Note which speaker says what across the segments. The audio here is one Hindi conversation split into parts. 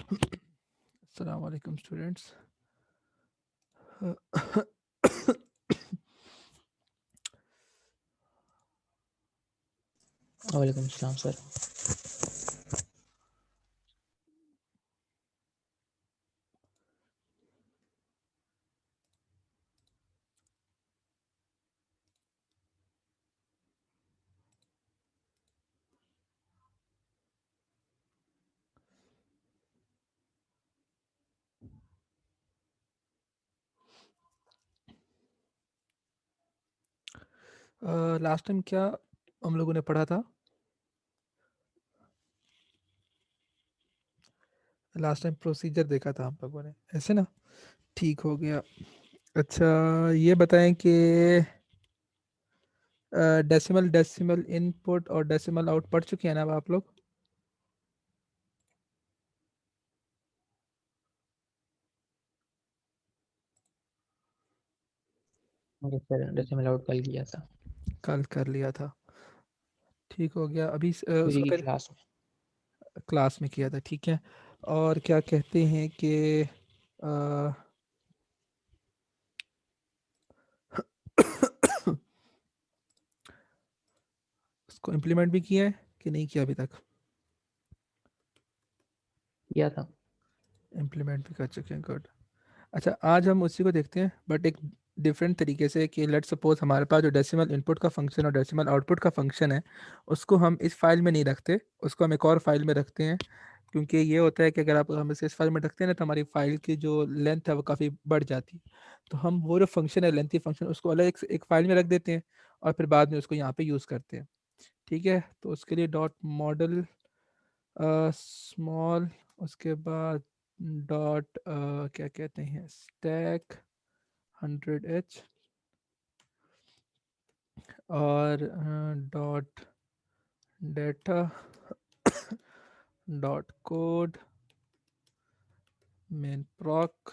Speaker 1: अस्सलाम वालेकुम स्टूडेंट्स।
Speaker 2: वालेकुम सलाम सर।
Speaker 1: लास्ट टाइम क्या हम लोगों ने पढ़ा था? लास्ट टाइम प्रोसीजर देखा था हम लोगों ने, ऐसे ना? ठीक हो गया। अच्छा, ये बताएं कि डेसिमल डेसिमल इनपुट और डेसिमल आउट पढ़ चुके हैं ना अब आप लोग?
Speaker 2: ओके सर, डेसिमल आउट कल किया था
Speaker 1: कल कर लिया था। ठीक हो गया। अभी
Speaker 2: सूर्य
Speaker 1: उसका
Speaker 2: की
Speaker 1: पहले
Speaker 2: क्लास में।
Speaker 1: क्लास में किया था, ठीक है। और क्या कहते हैं कि अ, उसको इम्प्लीमेंट भी किया है कि नहीं किया अभी तक?
Speaker 2: किया था।
Speaker 1: इम्प्लीमेंट भी कर चुके हैं, गुड। अच्छा, आज हम उसी को देखते हैं बट एक डिफरेंट तरीके से कि लेट सपोज हमारे पास जो डेसिमल इनपुट का फंक्शन और डेसिमल आउटपुट का फंक्शन है, उसको हम इस फाइल में नहीं रखते, उसको हम एक और फाइल में रखते हैं। क्योंकि ये होता है कि अगर आप हम इसे इस फाइल में रखते हैं ना, तो हमारी फाइल की जो लेंथ है वो काफ़ी बढ़ जाती है। तो हम वो जो फंक्शन है, लेंथी फंक्शन, उसको अलग एक फाइल में रख देते हैं और फिर बाद में उसको यहाँ पे यूज़ करते हैं। ठीक है, तो उसके लिए डॉट मॉडल स्मॉल, उसके बाद डॉट क्या कहते हैं, स्टैक 100h, और dot data dot code main proc,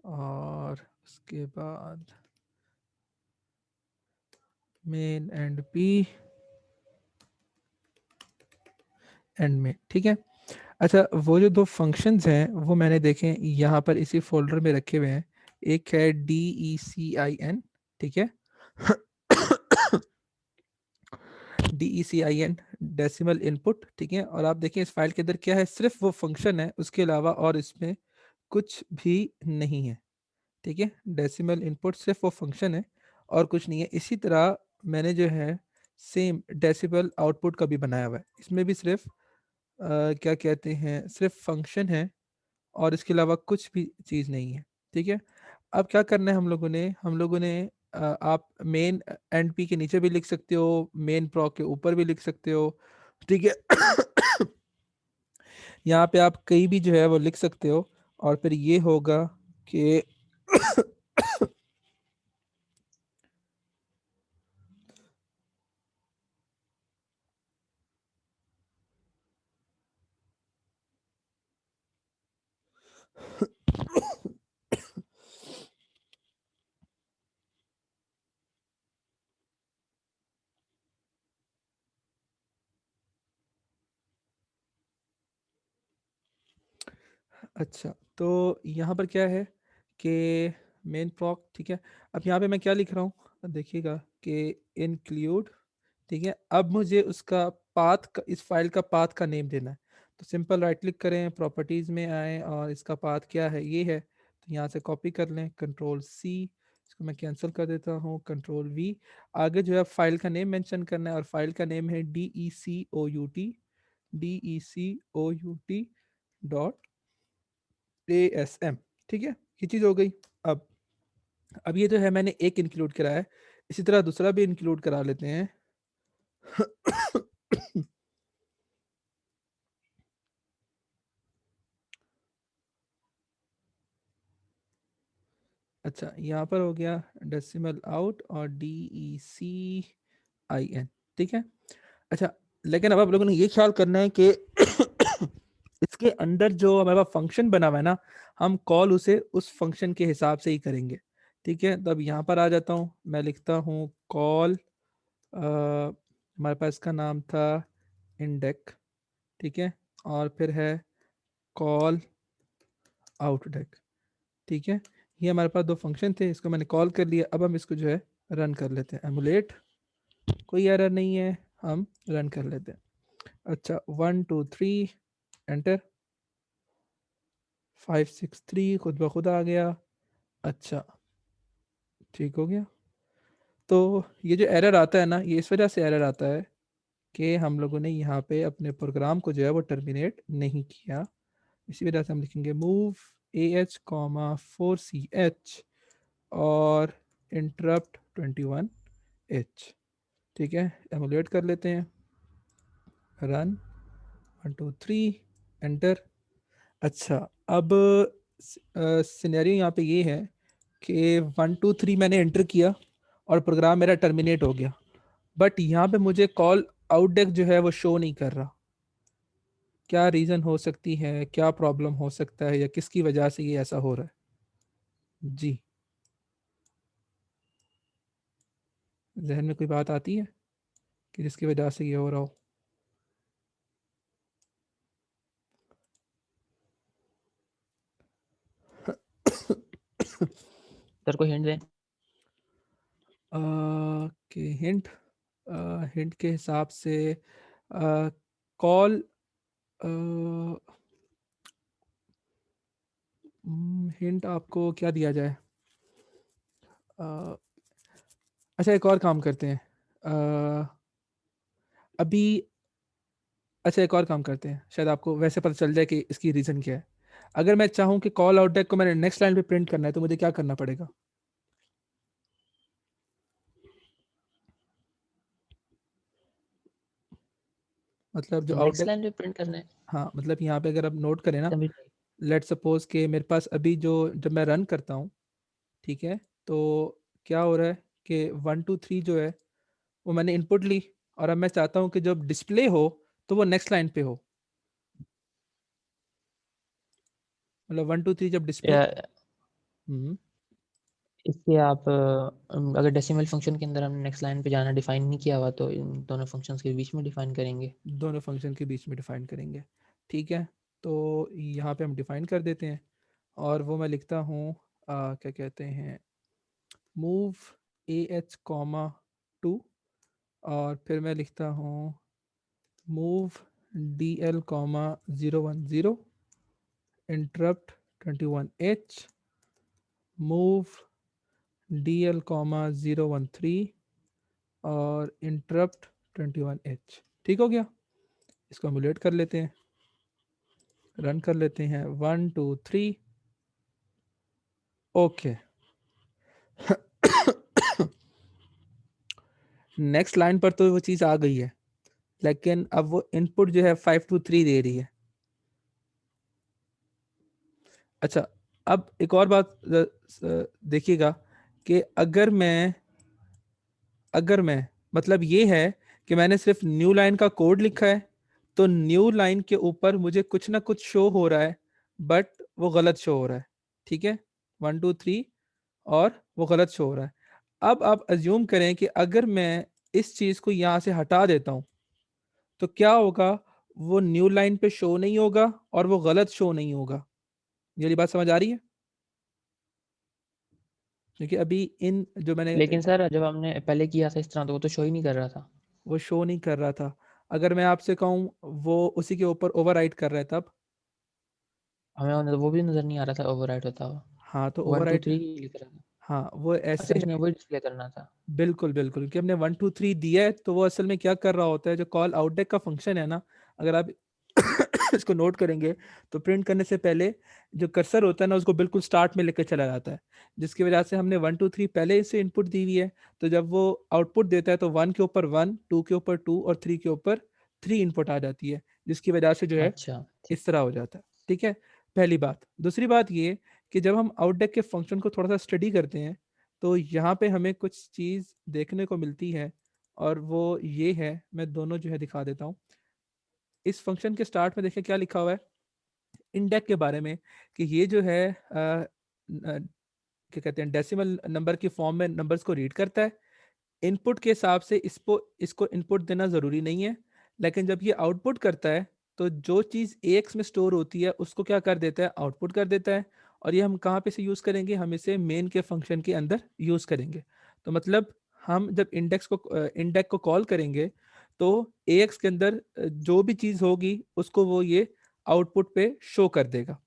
Speaker 1: और उसके बाद मेन एंड पी एंड में। ठीक है। अच्छा, वो जो दो फंक्शंस हैं वो मैंने देखे यहाँ पर इसी फोल्डर में रखे हुए हैं। एक है DECIN, ठीक है। DECIN डेसिमल इनपुट, ठीक है। और आप देखें इस फाइल के अंदर क्या है, सिर्फ वो फंक्शन है, उसके अलावा और इसमें कुछ भी नहीं है। ठीक है, डेसिमल इनपुट सिर्फ वो फंक्शन है और कुछ नहीं है। इसी तरह मैंने जो है सेम डेसिमल आउटपुट का भी बनाया हुआ है, इसमें भी सिर्फ क्या कहते हैं, सिर्फ फंक्शन है और इसके अलावा कुछ भी चीज़ नहीं है। ठीक है। अब क्या करना है हम लोगों ने आप मेन एंड पी के नीचे भी लिख सकते हो, मेन प्रो के ऊपर भी लिख सकते हो। ठीक है। यहाँ पे आप कहीं भी जो है वो लिख सकते हो। और फिर ये होगा कि अच्छा, तो यहाँ पर क्या है कि मेन प्रॉक, ठीक है। अब यहाँ पे मैं क्या लिख रहा हूँ, देखिएगा कि इंक्लूड, ठीक है। अब मुझे उसका पाथ का, इस फाइल का पाथ का नेम देना है। तो सिंपल राइट क्लिक करें, प्रॉपर्टीज़ में आए और इसका पाथ क्या है, ये है। तो यहाँ से कॉपी कर लें, कंट्रोल C, इसको मैं कैंसिल कर देता हूँ, कंट्रोल V। आगे जो है फाइल का नेम मेंशन करना है और फाइल का नेम है DECOUT डॉट ASM। ठीक है, ये चीज़ हो गई। अब अब ये जो है मैंने एक इंक्लूड करा है, इसी तरह दूसरा भी इंक्लूड करा लेते हैं। अच्छा, यहाँ पर हो गया डेसिमल आउट और DECIN, ठीक है। अच्छा, लेकिन अब आप लोगों ने ये ख्याल करना है कि इसके अंदर जो हमारे पास फंक्शन बना हुआ है ना, हम कॉल उसे उस फंक्शन के हिसाब से ही करेंगे। ठीक है, तो अब यहाँ पर आ जाता हूँ, मैं लिखता हूँ कॉल, हमारे पास इसका नाम था इंडेक, ठीक है। और फिर है कॉल आउट डेक, ठीक है। ये हमारे पास दो फंक्शन थे, इसको मैंने कॉल कर लिया। अब हम इसको जो है रन कर लेते हैं। एमुलेट, कोई एरर नहीं है, हम रन कर लेते हैं। अच्छा 1 2 3 एंटर, 5 6 3 खुद ब खुद आ गया। अच्छा ठीक हो गया। तो ये जो एरर आता है ना, ये इस वजह से एरर आता है कि हम लोगों ने यहाँ पे अपने प्रोग्राम को जो है वो टर्मिनेट नहीं किया। इसी वजह से हम लिखेंगे move A H comma 4ch और इंटरप्ट 21h, ठीक है। एमुलेट कर लेते हैं, रन 1 2 3 एंटर। अच्छा अब सिनेरियो यहाँ पे ये है कि 1 2 3 मैंने एंटर किया और प्रोग्राम मेरा टर्मिनेट हो गया, बट यहाँ पे मुझे कॉल आउटडेक जो है वो शो नहीं कर रहा। क्या रीज़न हो सकती है, क्या प्रॉब्लम हो सकता है, या किसकी वजह से ये ऐसा हो रहा है? जी, जहन में कोई बात आती है कि जिसकी वजह से ये हो रहा हो?
Speaker 2: सर कोई हिंट दें।
Speaker 1: कि हिंट, हिंट के हिसाब से कॉल, हिंट आपको क्या दिया जाए? अ, अच्छा एक और काम करते हैं, अभी अच्छा एक और काम करते हैं, शायद आपको वैसे पता चल जाए कि इसकी रीज़न क्या है। अगर मैं चाहूँ कि कॉल आउट डेक को मैंने नेक्स्ट लाइन पे प्रिंट करना है, तो मुझे क्या करना पड़ेगा? मतलब जो आउट
Speaker 2: नेक्स्ट
Speaker 1: डेक,
Speaker 2: लाइन पे प्रिंट करना है।
Speaker 1: हाँ मतलब यहाँ पे अगर आप नोट करें ना,
Speaker 2: समझ
Speaker 1: लेट्स सपोज कि मेरे पास अभी जो, जब मैं रन करता हूँ, ठीक है, तो क्या हो रहा है कि 1 2 3 जो है वो मैंने इनपुट ली, और अब मैं चाहता हूँ कि जब डिस्प्ले हो तो वो नेक्स्ट लाइन पे हो। मतलब 1 2 3 जब डिस्प्ले,
Speaker 2: या
Speaker 1: हम्म,
Speaker 2: इससे आप अगर डेसिमल फंक्शन के अंदर हमने नेक्स्ट लाइन पे जाना डिफाइन नहीं किया हुआ तो इन दोनों फंक्शंस के बीच में डिफाइन करेंगे।
Speaker 1: दोनों फंक्शन के बीच में डिफाइन करेंगे, ठीक है। तो यहाँ पे हम डिफाइन कर देते हैं, और वो मैं लिखता हूँ, क्या कहते हैं, मूव ए एच कॉमा 2, और फिर मैं लिखता हूँ move D L comma 0 1 0, interrupt 21h, move D L comma 0 1 3 और इंटरप्ट 21h। ठीक हो गया। इसको एमुलेट कर लेते हैं, रन कर लेते हैं, 1 2 3, ओके। नेक्स्ट लाइन पर तो वो चीज़ आ गई है, लेकिन अब वो इनपुट जो है 5 2 3 दे रही है। अच्छा अब एक और बात देखिएगा कि अगर मैं मतलब ये है कि मैंने सिर्फ न्यू लाइन का कोड लिखा है, तो न्यू लाइन के ऊपर मुझे कुछ ना कुछ शो हो रहा है, बट वो गलत शो हो रहा है, ठीक है। 1 2 3 और वो गलत शो हो रहा है। अब आप अज्यूम करें कि अगर मैं इस चीज को यहाँ से हटा देता हूँ, तो क्या होगा? वो न्यू लाइन पे शो नहीं होगा और वो गलत शो नहीं होगा। ये वाली बात समझ आ रही है? क्योंकि अभी इन जो मैंने,
Speaker 2: लेकिन सर जब हमने पहले किया था इस तरह तो वो तो शो ही नहीं कर रहा था।
Speaker 1: वो शो नहीं कर रहा था। अगर मैं आपसे कहूँ वो उसी के ऊपर ओवरराइड कर रहा है, तब?
Speaker 2: हमें वो भी नजर नहीं आ रहा था ओवरराइट होता हुआ।
Speaker 1: हाँ तो
Speaker 2: 1 2
Speaker 1: ओवरराइड,
Speaker 2: 3 लिख रहा था।
Speaker 1: हाँ वो
Speaker 2: अच्छा
Speaker 1: ऐसे
Speaker 2: अच्छा,
Speaker 1: है,
Speaker 2: मैं वही डिस्प्ले करना था।
Speaker 1: बिल्कुल बिल्कुल, क्योंकि हमने 1 2 3 दिया है, तो वो असल में क्या कर रहा होता है, जो कॉल आउटडेक का फंक्शन है ना, अगर आप इसको नोट करेंगे, तो प्रिंट करने से पहले जो कर्सर होता है ना, उसको बिल्कुल स्टार्ट में लेकर चला जाता है, जिसकी वजह से हमने 1 2 3 पहले से इनपुट दी हुई है। तो जब वो आउटपुट देता है तो 1 के ऊपर 1, 2 के ऊपर 2 और 3 के ऊपर 3 इनपुट आ जाती है, जिसकी वजह से जो है
Speaker 2: अच्छा ठीक।
Speaker 1: इस तरह हो जाता है, ठीक है। पहली बात। दूसरी बात ये कि जब हम आउटडेक के फंक्शन को थोड़ा सा स्टडी करते हैं, तो यहाँ पे हमें कुछ चीज़ देखने को मिलती है, और वो ये है, मैं दोनों जो है दिखा देता हूँ। इस फंक्शन के स्टार्ट में देखिए क्या लिखा हुआ है इंडेक्स के बारे में, कि ये जो है क्या कहते हैं, डेसिमल नंबर की फॉर्म में नंबर्स को रीड करता है। इनपुट के हिसाब से इसको इसको इनपुट देना ज़रूरी नहीं है, लेकिन जब ये आउटपुट करता है तो जो चीज़ AX में स्टोर होती है उसको क्या कर देता है, आउटपुट कर देता है। और ये हम कहाँ पे से यूज़ करेंगे, हम इसे मेन के फंक्शन के अंदर यूज़ करेंगे। तो मतलब हम जब इंडेक्स को कॉल करेंगे तो AX के अंदर जो भी चीज़ होगी उसको वो ये आउटपुट पे शो कर देगा।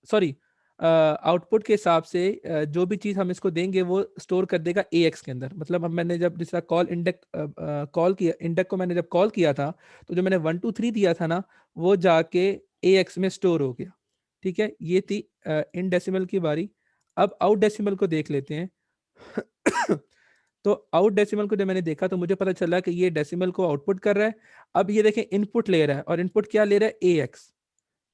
Speaker 1: सॉरी, आउटपुट के हिसाब से जो भी चीज़ हम इसको देंगे वो स्टोर कर देगा AX के अंदर। मतलब अब मैंने जब जिसका इंडेक्स को मैंने जब कॉल किया था, तो जो मैंने 1 2 3 दिया था ना, वो जाके AX में स्टोर हो गया। ठीक है? ये थी इन डेसिमल की बारी। अब आउट डेसिमल को देख लेते हैं। तो आउट डेसिमल को जब मैंने देखा तो मुझे पता चला कि ये डेसिमल को आउटपुट कर रहा है। अब ये देखें इनपुट ले रहा है और इनपुट क्या ले रहा है, AX।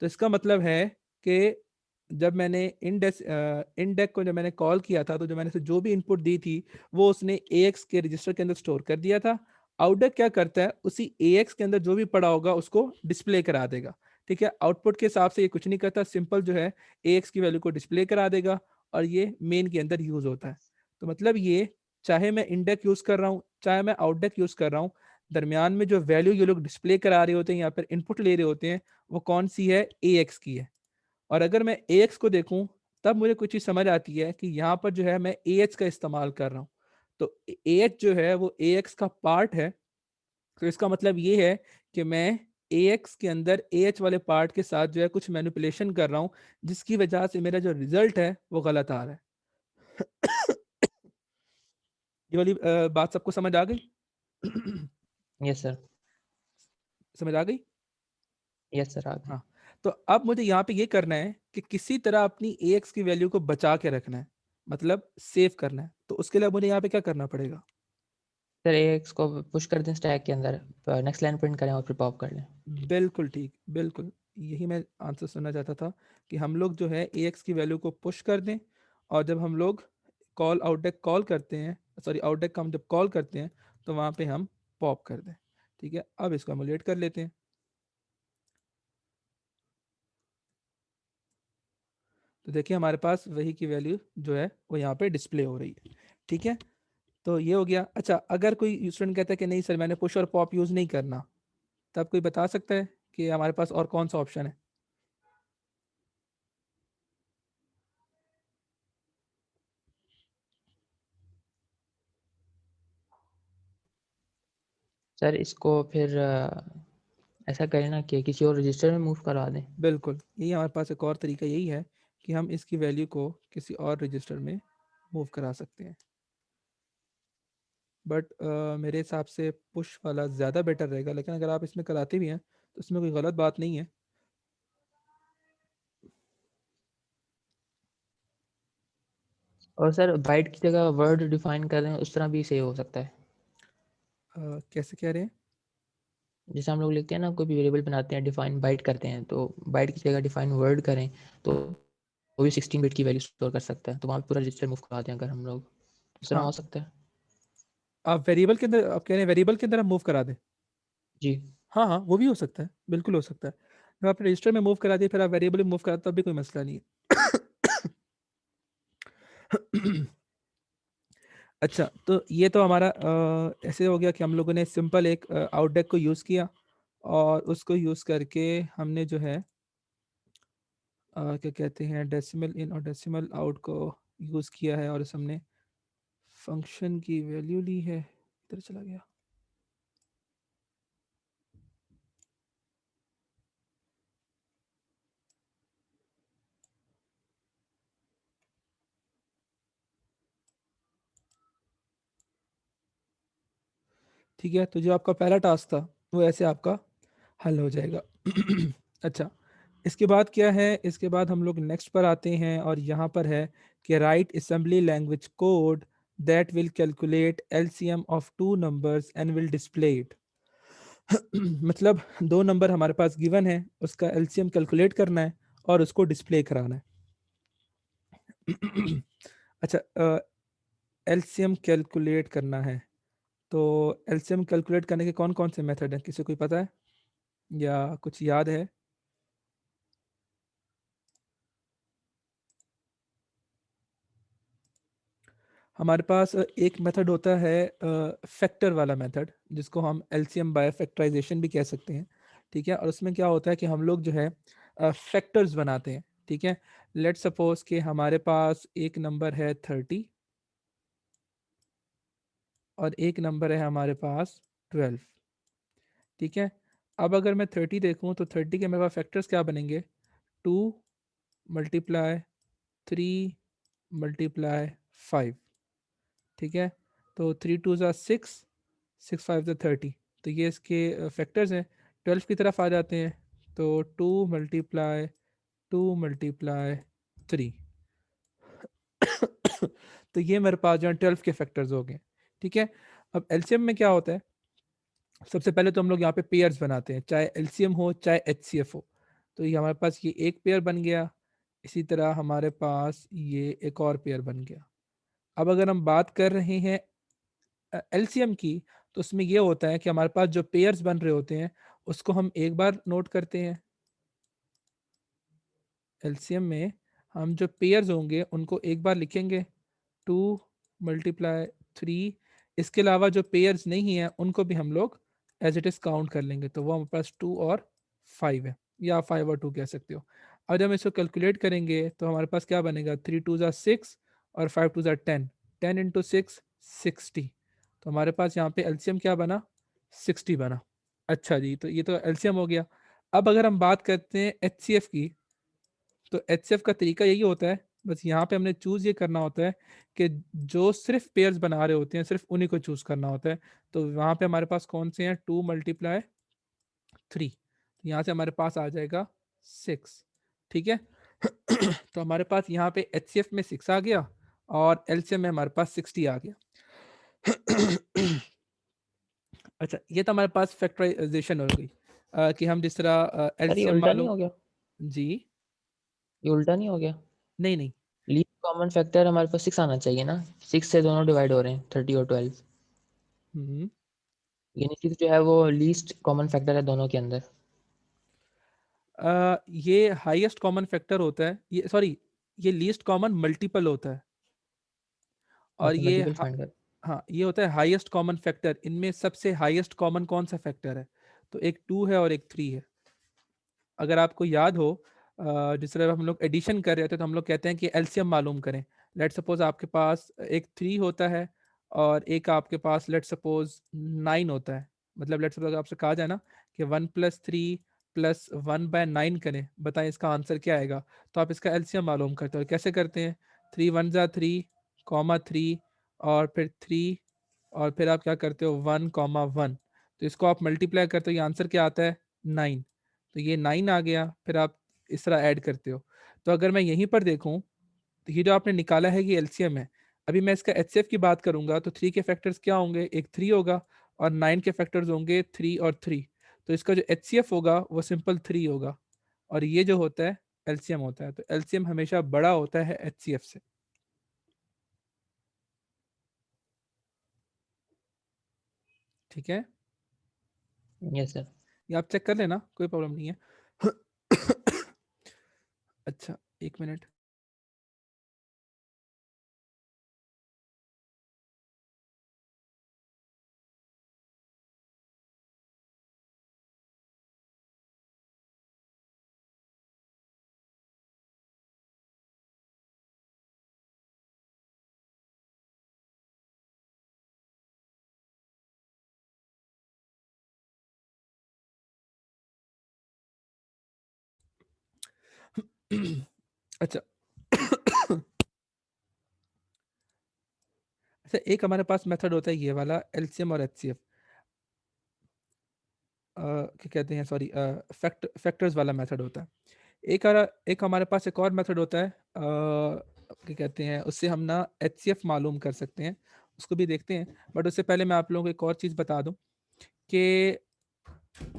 Speaker 1: तो इसका मतलब है कि जब मैंने इंडेक्स को जब मैंने कॉल किया था, तो जो मैंने जो भी इनपुट दी थी वो उसने AX के रजिस्टर के अंदर स्टोर कर दिया था। आउटडेक क्या करता है, उसी AX के अंदर जो भी पड़ा होगा उसको डिस्प्ले करा देगा। ठीक है, आउटपुट के हिसाब से ये कुछ नहीं करता, सिंपल जो है AX की वैल्यू को डिस्प्ले करा देगा और ये मेन के अंदर यूज होता है। तो मतलब ये, चाहे मैं इंडेक्स यूज कर रहा हूँ चाहे मैं आउटडेक यूज कर रहा हूँ, दरमियान में जो वैल्यू ये लोग डिस्प्ले करा रहे होते हैं या फिर इनपुट ले रहे होते हैं, वो कौन सी है, AX की है। और अगर मैं AX को देखूं तब मुझे कुछ चीज समझ आती है कि यहाँ पर जो है मैं AH का इस्तेमाल कर रहा हूँ। तो AH जो है वो AX का पार्ट है। तो इसका मतलब ये है कि मैं AX के अंदर AH वाले पार्ट के साथ जो है कुछ मैनिपुलेशन कर रहा हूँ, जिसकी वजह से मेरा जो रिजल्ट है वो गलत आ रहा है। ये वाली बात सबको समझ आ गई?
Speaker 2: Yes sir.
Speaker 1: समझ आ गई?
Speaker 2: यस सर, आ गई।
Speaker 1: हाँ। तो अब मुझे यहाँ पे ये करना है कि किसी तरह अपनी AX की वैल्यू को बचा के रखना है, मतलब सेव करना है। तो उसके लिए मुझे यहाँ पे क्या करना पड़ेगा?
Speaker 2: सर AX को पुश कर दें स्टैक के अंदर, नेक्स्ट लाइन प्रिंट करें और फिर पॉप कर लें।
Speaker 1: बिल्कुल ठीक, बिल्कुल। यही मैं आंसर सुनना चाहता था कि हम लोग जो है AX की वैल्यू को पुश कर दें, और जब हम लोग कॉल करते हैं, सॉरी आउटडेक का हम जब कॉल करते हैं तो वहाँ पे हम पॉप कर दें। ठीक है, अब इसको एमुलेट कर लेते हैं। तो देखिए हमारे पास वही की वैल्यू जो है वो यहाँ पे डिस्प्ले हो रही है। ठीक है, तो ये हो गया। अच्छा, अगर कोई स्टूडेंट कहता है कि नहीं सर मैंने पुश और पॉप यूज़ नहीं करना, तब कोई बता सकता है कि हमारे पास और कौन सा ऑप्शन है?
Speaker 2: सर इसको फिर ऐसा करें ना कि किसी और रजिस्टर में मूव करवा दें।
Speaker 1: बिल्कुल, यही हमारे पास एक और तरीका यही है कि हम इसकी वैल्यू को किसी और रजिस्टर में मूव करा सकते हैं। बट मेरे हिसाब से पुश वाला ज़्यादा बेटर रहेगा, लेकिन अगर आप इसमें कराते भी हैं तो इसमें कोई गलत बात नहीं है।
Speaker 2: और सर बाइट की जगह वर्ड डिफाइन कर दें, उस तरह भी सही हो सकता है।
Speaker 1: कैसे कह रहे हैं?
Speaker 2: जैसे हम लोग लिखते हैं ना, कोई भी वेरिएबल बनाते हैं, डिफाइन बाइट करते हैं, तो बाइट की जगह डिफाइन वर्ड करें तो वो भी 16 बिट की वैल्यू स्टोर कर सकता है। तो वहाँ पे पूरा रजिस्टर मूव करवा दें अगर हम लोग, उस तरह
Speaker 1: हाँ,
Speaker 2: हो सकता है।
Speaker 1: आप वेरिएबल के अंदर, आप कह रहे हैं वेरिएबल के अंदर हम मूव करा दें?
Speaker 2: जी।
Speaker 1: हाँ हाँ, वो भी हो सकता है, बिल्कुल हो सकता है। जब आप रजिस्टर में मूव करा दिए फिर आप वेरिएबल में मूव करा, तब भी कोई मसला नहीं है। अच्छा, तो ये तो हमारा ऐसे हो गया कि हम लोगों ने सिंपल एक आउटडेक को यूज़ किया, और उसको यूज़ करके हमने जो है क्या कहते हैं, डेसिमल इन और डेसिमल आउट को यूज़ किया है, और इस हमने फंक्शन की वैल्यू ली है। इधर चला गया। ठीक है, तो जो आपका पहला टास्क था वो ऐसे आपका हल हो जाएगा। अच्छा, इसके बाद क्या है, इसके बाद हम लोग नेक्स्ट पर आते हैं, और यहाँ पर है कि right assembly language code that will calculate LCM of two numbers and will display it. मतलब दो नंबर हमारे पास गिवन है, उसका एलसीएम कैलकुलेट करना है और उसको डिस्प्ले कराना है। अच्छा, एलसीएम कैलकुलेट करना है, तो एलसीएम कैलकुलेट करने के कौन कौन से मेथड हैं, किसी को कोई पता है या कुछ याद है? हमारे पास एक मेथड होता है फैक्टर वाला मेथड, जिसको हम एलसीएम बाय फैक्टराइजेशन भी कह सकते हैं। ठीक है, और उसमें क्या होता है कि हम लोग जो है फैक्टर्स बनाते हैं, ठीक है। लेट्स सपोज कि हमारे पास एक नंबर है 30 और एक नंबर है हमारे पास 12, ठीक है। अब अगर मैं 30 देखूं तो 30 के मेरे पास फैक्टर्स क्या बनेंगे, 2 मल्टीप्लाई 3 मल्टीप्लाई 5, ठीक है। तो 3 2 ज़ा 6, 6 5 ज़ा 30, तो ये इसके फैक्टर्स हैं। 12 की तरफ आ जाते हैं, तो 2 मल्टीप्लाई 2 मल्टीप्लाई 3 तो ये मेरे पास जो है 12 के फैक्टर्स हो गए, ठीक है। अब एलसीएम में क्या होता है, सबसे पहले तो हम लोग यहाँ पे पेयर्स बनाते हैं, चाहे एलसीएम हो चाहे एचसीएफ हो। तो ये हमारे पास ये एक पेयर बन गया, इसी तरह हमारे पास ये एक और पेयर बन गया। अब अगर हम बात कर रहे हैं एलसीएम की, तो उसमें ये होता है कि हमारे पास जो पेयर्स बन रहे होते हैं उसको हम एक बार नोट करते हैं। एलसीएम में हम जो पेयर्स होंगे उनको एक बार लिखेंगे, 2 मल्टीप्लाई 3। इसके अलावा जो पेयर्स नहीं है उनको भी हम लोग एज इट इज़ काउंट कर लेंगे, तो वो हमारे पास 2 और 5 है, या 5 और 2 कह सकते हो। अब जब हम इसको कैलकुलेट करेंगे तो हमारे पास क्या बनेगा, 3 2 ज़ा 6 और 5 2 ज़ा 10, 10 इंटू 6 60। तो हमारे पास यहाँ पे एलसीएम क्या बना, 60 बना। अच्छा जी, तो ये तो एलसीएम हो गया। अब अगर हम बात करते हैं एचसीएफ की, तो एचसीएफ का तरीका यही होता है, बस यहाँ पे हमने चूज़ ये करना होता है कि जो सिर्फ पेयर्स बना रहे होते हैं सिर्फ उन्हीं को चूज़ करना होता है। तो वहाँ पे हमारे पास कौन से हैं, 2 मल्टीप्लाई 3, तो यहाँ से हमारे पास आ जाएगा 6, ठीक है। तो हमारे पास यहाँ पे एचसीएफ में 6 आ गया और एलसीएम में हमारे पास 60 आ गया। अच्छा, ये तो हमारे पास फैक्टराइजेशन हो गई, कि हम जिस तरह
Speaker 2: सर ये
Speaker 1: एलसीएम
Speaker 2: उल्टा नहीं
Speaker 1: मालूम।
Speaker 2: हो गया?
Speaker 1: जी,
Speaker 2: ये उल्टा नहीं हो गया?
Speaker 1: नहीं नहीं।
Speaker 2: लीस्ट कॉमन फैक्टर हमारे पास 6 आना चाहिए ना, 6 से दोनों डिवाइड हो रहे हैं, 30 और 12।
Speaker 1: हम्म
Speaker 2: यानी 6 जो है वो लीस्ट कॉमन फैक्टर है दोनों के अंदर।
Speaker 1: ये हाईएस्ट कॉमन फैक्टर होता है, ये सॉरी, ये लीस्ट कॉमन मल्टीपल होता है। और
Speaker 2: अच्छा,
Speaker 1: ये
Speaker 2: मल्टीपल फाइंड कर।
Speaker 1: हाँ, ये होता है हाईएस्ट कॉमन फैक्टर। इनमें सबसे हाईएस्ट कॉमन कौन सा फैक्टर है, तो एक 2 है और एक 3 है। अगर आपको याद हो, जिस तरह हम लोग एडिशन कर रहे थे तो हम लोग कहते हैं कि एलसीएम मालूम करें। लेट सपोज आपके पास एक 3 होता है और एक आपके पास लेट सपोज 9 होता है। मतलब लेट सपोज आपसे कहा जाए ना कि 1+3 +1/9 करें, बताएं इसका आंसर क्या आएगा। तो आप इसका एलसीएम मालूम करते हो, कैसे करते हैं, 3 1 ज़ा 3 कॉमा 3 और फिर 3 और फिर आप क्या करते हो 1 कॉमा 1, तो इसको आप मल्टीप्लाई करते हो, ये आंसर क्या आता है 9। तो ये 9 आ गया, फिर आप इस तरह ऐड करते हो। तो अगर मैं यहीं पर देखूं तो ये जो आपने निकाला है ये एलसीएम है। अभी मैं इसका एचसीएफ की बात करूंगा तो 3 के फैक्टर्स क्या होंगे, एक 3 होगा और 9 के फैक्टर्स होंगे 3 और 3। तो इसका जो एचसीएफ होगा वो सिंपल 3 होगा और ये जो होता है एलसीएम होता है। तो एलसीएम हमेशा बड़ा होता है एचसीएफ से, ठीक है।
Speaker 2: Yes sir.
Speaker 1: ये आप चेक कर लेना, कोई प्रॉब्लम नहीं है। अच्छा, एक मिनट। अच्छा। अच्छा, एक हमारे पास मेथड होता है ये वाला एलसीएम और एचसीएफ, क्या कहते हैं, सॉरी, फैक्टर्स वाला मेथड होता है। एक हमारे पास एक और मेथड होता है, क्या कहते हैं, उससे हम ना एचसीएफ मालूम कर सकते हैं, उसको भी देखते हैं। बट उससे पहले मैं आप लोगों को एक और चीज़ बता दूं कि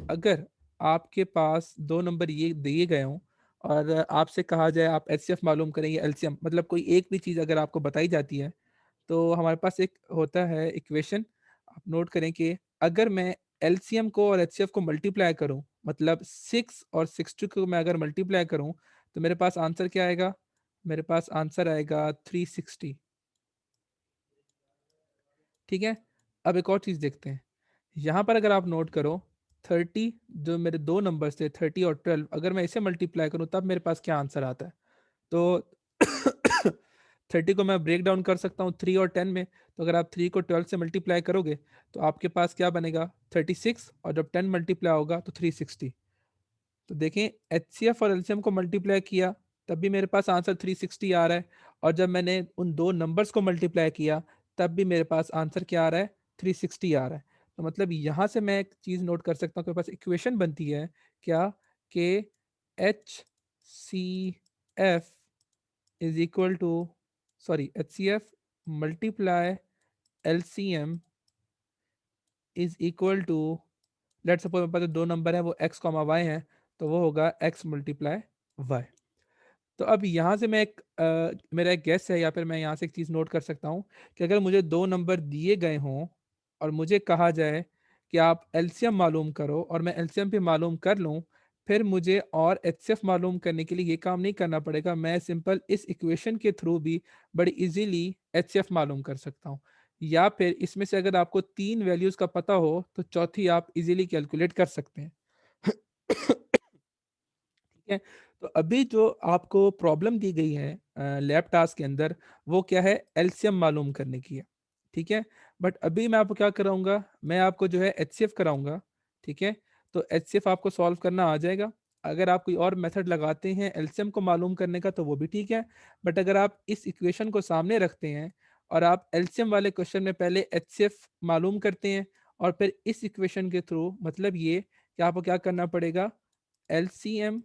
Speaker 1: अगर आपके पास दो नंबर ये दिए गए हों और आपसे कहा जाए आप एचसीएफ मालूम करें या एलसीएम, मतलब कोई एक भी चीज़ अगर आपको बताई जाती है, तो हमारे पास एक होता है इक्वेशन, आप नोट करें कि अगर मैं एलसीएम को और एचसीएफ को मल्टीप्लाई करूं, मतलब 6 और 60 को मैं अगर मल्टीप्लाई करूं, तो मेरे पास आंसर क्या आएगा, मेरे पास आंसर आएगा 360, ठीक है। अब एक और चीज़ देखते हैं, यहाँ पर अगर आप नोट करो 30 जो मेरे दो नंबर्स थे 30 और 12, अगर मैं इसे मल्टीप्लाई करूं तब मेरे पास क्या आंसर आता है। तो 30 को मैं ब्रेक डाउन कर सकता हूँ 3 और 10 में। तो अगर आप 3 को 12 से मल्टीप्लाई करोगे तो आपके पास क्या बनेगा 36, और जब 10 मल्टीप्लाई होगा तो 360। तो देखें एचसीएफ और एलसीएम को मल्टीप्लाई किया तब भी मेरे पास आंसर 360 आ रहा है, और जब मैंने उन दो नंबर्स को मल्टीप्लाई किया तब भी मेरे पास आंसर क्या आ रहा है 360 आ रहा है। तो मतलब यहाँ से मैं एक चीज़ नोट कर सकता हूँ कि मेरे पास इक्वेशन बनती है क्या, कि H C F is equal to, sorry H C F multiply L C M is equal to, let suppose मेरे पास जो दो नंबर है वो x कॉमा वाई है, तो वो होगा x मल्टीप्लाई वाई। तो अब यहाँ से मैं एक मेरा एक गेस है, या फिर मैं यहाँ से एक चीज़ नोट कर सकता हूँ कि अगर मुझे दो नंबर दिए गए हों और मुझे कहा जाए कि आप एलसीएम मालूम करो और मैं एलसीएम भी मालूम कर लूँ, फिर मुझे और एचसीएफ मालूम करने के लिए ये काम नहीं करना पड़ेगा, मैं सिंपल इस इक्वेशन के थ्रू भी बड़ी इजीली एचसीएफ मालूम कर सकता हूँ। या फिर इसमें से अगर आपको तीन वैल्यूज़ का पता हो तो चौथी आप इजीली कैलकुलेट कर सकते हैं। ठीक है। तो अभी जो आपको प्रॉब्लम दी गई है लैब टास्क के अंदर, वो क्या है, एलसीएम मालूम करने की है। ठीक है। बट अभी मैं आपको क्या कराऊंगा, मैं आपको जो है एचसीएफ कराऊंगा। ठीक है। तो एचसीएफ आपको सॉल्व करना आ जाएगा। अगर आप कोई और मेथड लगाते हैं एलसीएम को मालूम करने का तो वो भी ठीक है। बट अगर आप इस इक्वेशन को सामने रखते हैं और आप एलसीएम वाले क्वेश्चन में पहले एचसीएफ मालूम करते हैं और फिर इस इक्वेशन के थ्रू, मतलब ये कि आपको क्या करना पड़ेगा, LCM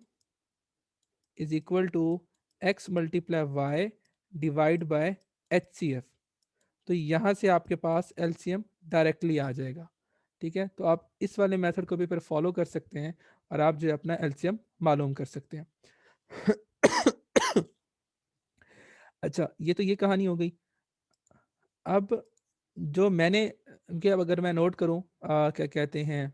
Speaker 1: is equal to x multiply y divide by H C F. तो यहाँ से आपके पास एलसीएम डायरेक्टली आ जाएगा। ठीक है। तो आप इस वाले मेथड को भी फिर फॉलो कर सकते हैं और आप जो है अपना एलसीएम मालूम कर सकते हैं। अच्छा, ये तो ये कहानी हो गई। अब जो मैंने, कि अब अगर मैं नोट करूं क्या कहते हैं,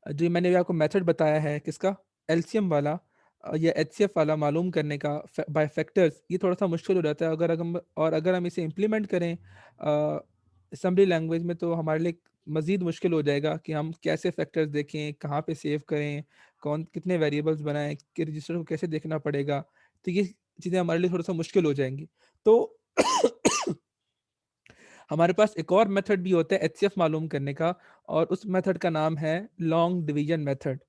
Speaker 1: जो मैंने भी आपको मेथड बताया है किसका, एलसीएम वाला या एचसीएफ वाला मालूम करने का बाय फैक्टर्स, ये थोड़ा सा मुश्किल हो जाता है अगर हम इसे इम्प्लीमेंट करें असम्बली लैंग्वेज में तो हमारे लिए मज़ीद मुश्किल हो जाएगा कि हम कैसे फैक्टर्स देखें, कहाँ पे सेव करें, कौन कितने वेरिएबल्स बनाएं, कि रजिस्टर को कैसे देखना पड़ेगा। तो ये चीज़ें हमारे लिए थोड़ा सा मुश्किल हो जाएंगी। तो हमारे पास एक और मेथड भी होता है एचसीएफ मालूम करने का, और उस मेथड का नाम है long division method,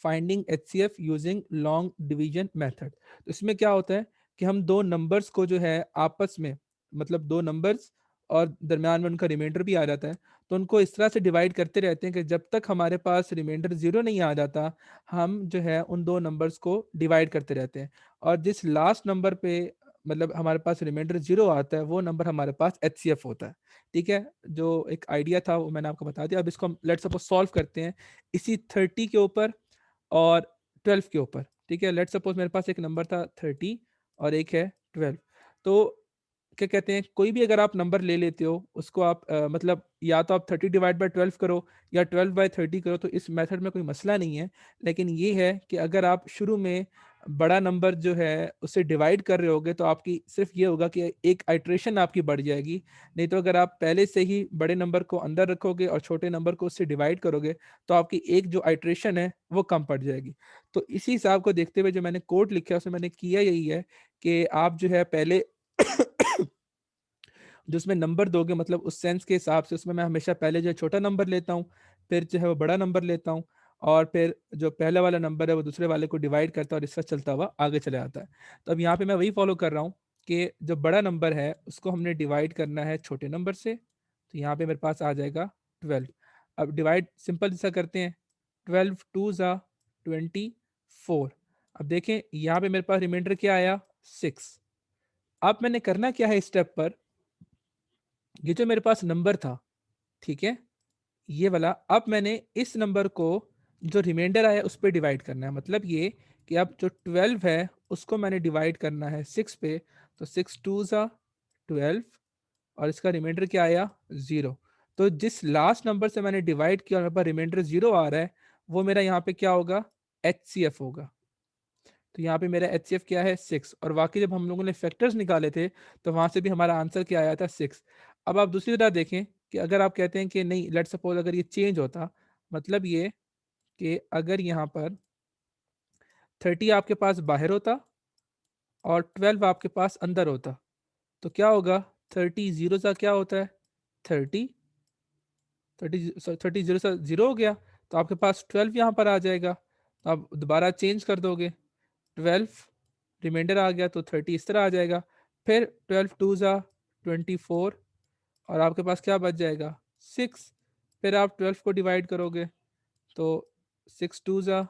Speaker 1: finding HCF using long division method. तो इसमें क्या होता है कि हम दो नंबर्स को जो है आपस में, मतलब दो नंबर्स और दरमियान में उनका रिमाइंडर भी आ जाता है, तो उनको इस तरह से डिवाइड करते रहते हैं कि जब तक हमारे पास रिमाइंडर जीरो नहीं आ जाता, हम जो है उन दो नंबर्स को डिवाइड करते रहते हैं। और जिस लास्ट नंबर पे मतलब हमारे पास रिमाइंडर जीरो आता है, वो नंबर हमारे पास एचसीएफ होता है। ठीक है। जो एक आइडिया था वो मैंने आपको बता दिया। अब इसको हम लेट सपोज सॉल्व करते हैं इसी 30 के ऊपर और 12 के ऊपर। ठीक है। लेट सपोज मेरे पास एक नंबर था 30 और एक है 12। तो क्या कहते हैं, कोई भी अगर आप नंबर ले लेते हो उसको आप मतलब या तो आप 30 डिवाइड बाय 12 करो या 12 बाय 30 करो, तो इस मेथड में कोई मसला नहीं है। लेकिन ये है कि अगर आप शुरू में बड़ा नंबर जो है उससे डिवाइड कर रहे होगे तो आपकी सिर्फ ये होगा कि एक आइट्रेशन आपकी बढ़ जाएगी। नहीं तो अगर आप पहले से ही बड़े नंबर को अंदर रखोगे और छोटे नंबर को उससे डिवाइड करोगे तो आपकी एक जो आइट्रेशन है वो कम पड़ जाएगी। तो इसी हिसाब को देखते हुए जो मैंने कोड लिखा है उसमें मैंने किया यही है कि आप जो है पहले जो उसमें नंबर दोगे, मतलब उस सेंस के हिसाब से उसमें मैं हमेशा पहले जो है छोटा नंबर लेता हूँ, फिर जो है वो बड़ा नंबर लेता हूँ, और फिर जो पहले वाला नंबर है वो दूसरे वाले को डिवाइड करता है और इसका चलता हुआ आगे चला जाता है। तो अब यहाँ पे मैं वही फॉलो कर रहा हूँ कि जो बड़ा नंबर है उसको हमने डिवाइड करना है छोटे नंबर से। तो यहाँ पे मेरे पास आ जाएगा 12। अब डिवाइड सिंपल जैसा करते हैं, 12 टू ज़ा 24। अब देखें यहाँ पे मेरे पास रिमाइंडर क्या आया 6। अब मैंने करना क्या है इस स्टेप पर, ये जो मेरे पास नंबर था, ठीक है, ये वाला, अब मैंने इस नंबर को जो रिमाइंडर आया उस पे डिवाइड करना है। मतलब ये कि अब जो 12 है उसको मैंने डिवाइड करना है 6 पे। तो 6 टू ज़ा 12 और इसका रिमाइंडर क्या आया 0। तो जिस लास्ट नंबर से मैंने डिवाइड किया और मेरे पास रिमाइंडर 0 आ रहा है, वो मेरा यहाँ पे क्या होगा, एचसीएफ होगा। तो यहाँ पे मेरा एचसीएफ क्या है 6। और वाकई जब हम लोगों ने फैक्टर्स निकाले थे तो वहां से भी हमारा आंसर क्या आया था 6। अब आप दूसरी तरह देखें कि अगर आप कहते हैं कि नहीं, लेट सपोज अगर ये चेंज होता, मतलब ये कि अगर यहाँ पर 30 आपके पास बाहर होता और 12 आपके पास अंदर होता, तो क्या होगा? 30 जीरो सा क्या होता है? 30, 30 जीरो सा जीरो हो गया, तो आपके पास 12 यहाँ पर आ जाएगा। तो आप दोबारा चेंज कर दोगे, 12 रिमाइंडर आ गया, तो 30 इस तरह आ जाएगा। फिर 12 टू ज़ा 24 और आपके पास क्या बच जाएगा? 6। फिर आप 12 को डिवाइड करोगे, तो 6 टू ज़ा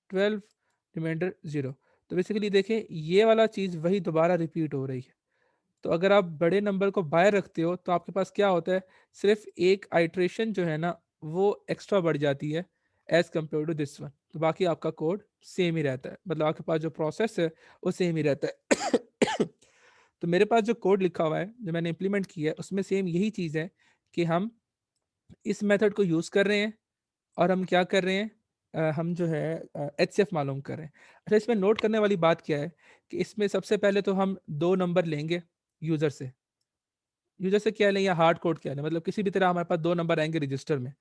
Speaker 1: 12, रिमाइंडर 0। तो बेसिकली देखिए ये वाला चीज़ वही दोबारा रिपीट हो रही है। तो अगर आप बड़े नंबर को बाहर रखते हो तो आपके पास क्या होता है? सिर्फ एक आइट्रेशन जो है ना वो एक्स्ट्रा बढ़ जाती है as compare to this one. तो बाकी आपका कोड सेम ही रहता है, मतलब आपके पास जो प्रोसेस है वो सेम ही रहता है। तो मेरे पास जो कोड लिखा हुआ है जो मैंने इम्प्लीमेंट किया है उसमें सेम यही चीज़ है कि हम इस मेथड को यूज़ कर रहे हैं और हम क्या कर रहे हैं, हम जो है एचसीएफ मालूम कर रहे हैं। अच्छा, इसमें नोट करने वाली बात क्या है कि इसमें सबसे पहले तो हम 2 नंबर लेंगे यूज़र से। यूज़र से क्या लें या हार्ड कोड क्या लें, मतलब किसी भी तरह हमारे पास 2 नंबर आएँगे रजिस्टर में।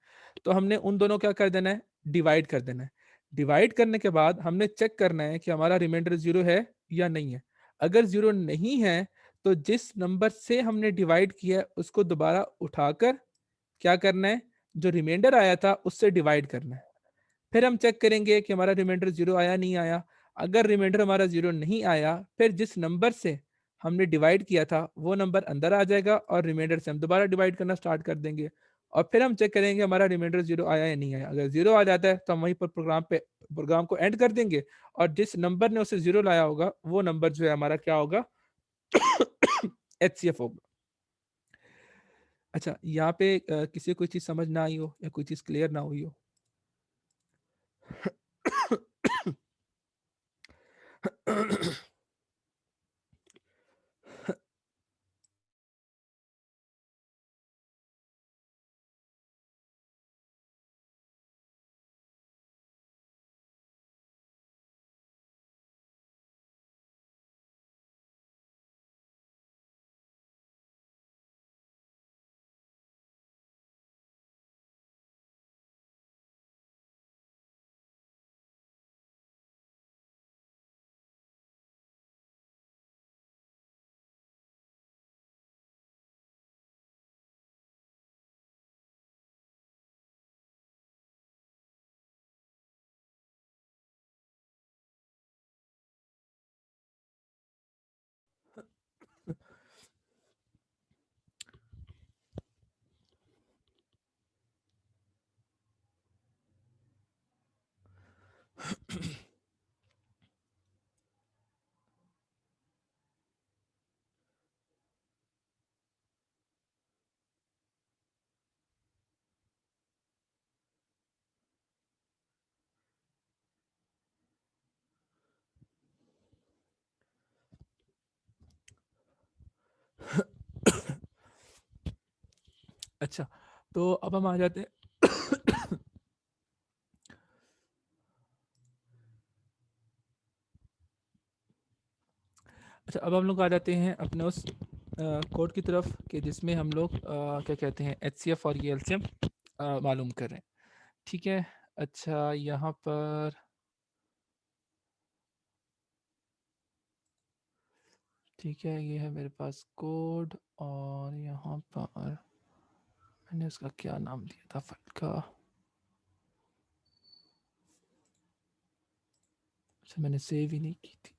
Speaker 1: तो हमने उन दोनों क्या कर देना है, डिवाइड कर देना है। डिवाइड करने के बाद हमने चेक करना है कि हमारा रिमाइंडर 0 है या नहीं है। अगर 0 नहीं है, तो जिस नंबर से हमने डिवाइड किया है उसको दोबारा उठाकर क्या करना है, जो रिमाइंडर आया था उससे डिवाइड करना है। फिर हम चेक करेंगे कि हमारा रिमाइंडर 0 आया, नहीं आया। अगर रिमाइंडर हमारा 0 नहीं आया, फिर जिस नंबर से हमने डिवाइड किया था, वो नंबर अंदर आ जाएगा और रिमाइंडर से हम दोबारा डिवाइड करना स्टार्ट कर देंगे। और फिर हम चेक करेंगे हमारा रिमाइंडर 0 आया या नहीं आया। अगर 0 आ जाता है, तो हम वहीं पर प्रोग्राम को एंड कर देंगे और जिस नंबर ने उसे 0 लाया होगा, वो नंबर जो है हमारा क्या होगा? एचसीएफ होगा। अच्छा, यहाँ पे किसी को कोई चीज़ समझ ना आई हो या कोई चीज़ क्लियर ना हुई हो? अच्छा, तो अब हम आ जाते हैं। अच्छा, अब हम लोग आ जाते हैं अपने उस कोड की तरफ कि जिसमें हम लोग क्या कहते हैं, एचसीएफ और ये एलसीएम मालूम कर रहे हैं। ठीक है। अच्छा, यहाँ पर ठीक है, ये है मेरे पास कोड और यहाँ पर मैंने उसका क्या नाम दिया था फाइल का? अच्छा, मैंने सेव ही नहीं की थी।